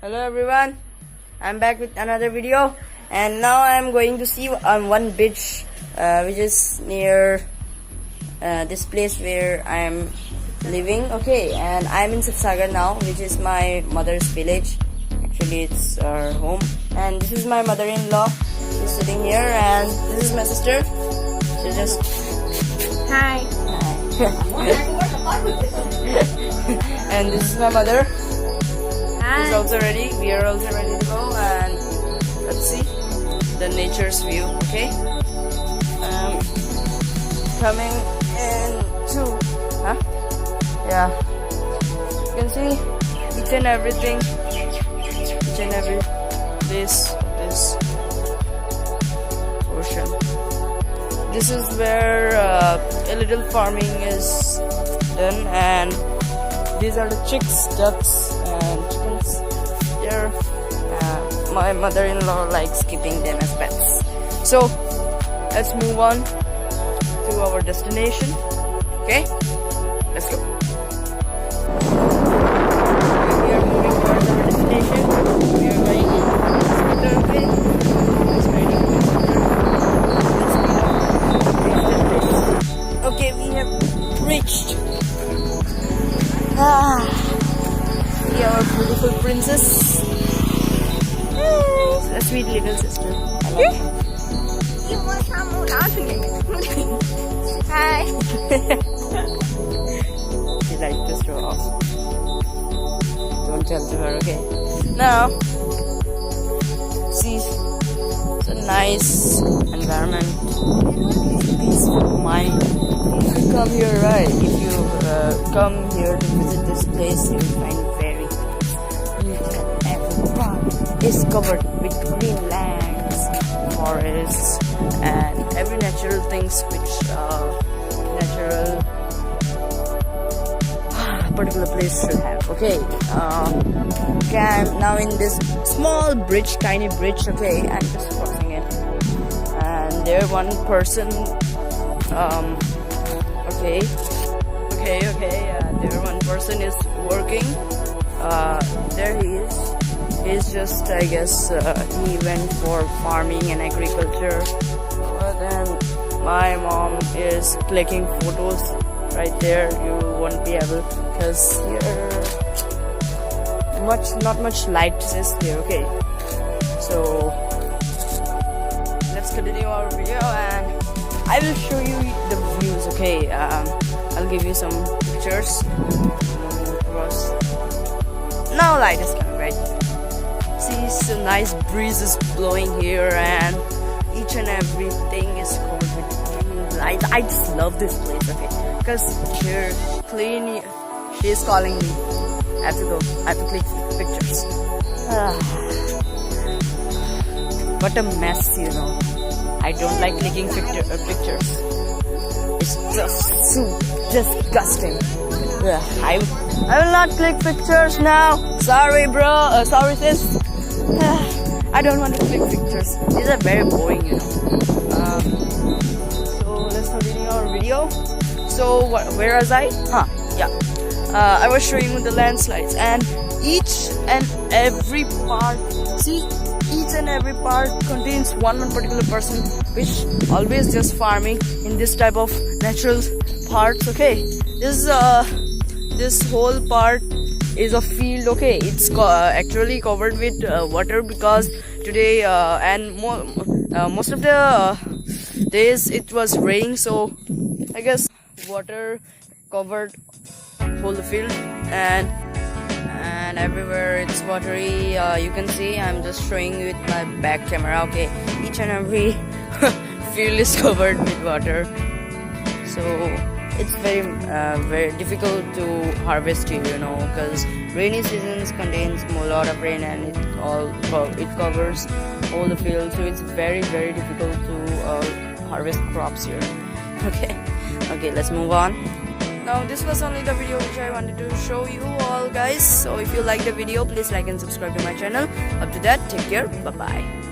Hello everyone, I'm back with another video, and now I'm going to see on one beach which is near this place where I'm living. Okay, and I'm in Sibsagar now, which is my mother's village. Actually it's our home, and this is my mother-in-law. She's sitting here, and this is my sister. She just Hi. and this is my mother. Hi. She's also ready. We are also ready to go, and let's see the nature's view. Okay, coming into yeah, you can see each and everything, each and every place of this ocean. This is where a little farming is done, and these are the chicks, ducks, and chickens here. My mother-in-law likes keeping them as pets. So let's move on to our destination. Okay, let's go. We are moving towards our destination. We are going in scooter. Okay, let's ride in the scooter. Let's speed up. Okay, we have reached. See our beautiful princess. A sweet little sister. Hi. She likes to show off. Don't tell to her, okay? Now, see, it's a nice environment. Peaceful mind. If you come here, right? If you come here to visit this place, you will find very each and every part is covered with green lands, forests, and every natural things which natural particular place should have. Okay, can now in this small bridge, tiny bridge. Okay, I'm just crossing it, and there one person. There one person is working. There he is. He's just, I guess, he went for farming and agriculture. Then my mom is clicking photos right there. You won't be able, because here not much light is here. Okay, so let's continue our video, and I will show you the views. Okay, I'll give you some pictures. Now light is coming, right? See, some nice breeze is blowing here, and each and everything is covered with green light. I just love this place, okay? Because here, clean. She is calling me. I have to go. I have to click pictures. What a mess, you know. I don't like clicking pictures. It's just so disgusting. I will not click pictures now. Sorry, bro. Sorry, sis. I don't want to click pictures. These are very boring, you know. So let's continue our video. So where was I? I was showing you the landslides, and each and every part. See, each and every part contains one particular person, which always just farming in this type of natural parts. Okay, this whole part is a field. Okay, it's actually covered with water, because today and most of the days it was raining, so I guess water covered whole field, and everywhere it's watery. You can see I'm just showing you with my back camera. Okay, each and every field is covered with water, so it's very difficult to harvest here, you know, because rainy seasons contains a lot of rain, and it covers all the field, so it's very difficult to harvest crops here. Okay, let's move on. Now this was only the video which I wanted to show you all, guys. So if you like the video, please like and subscribe to my channel. Up to that, take care, bye bye.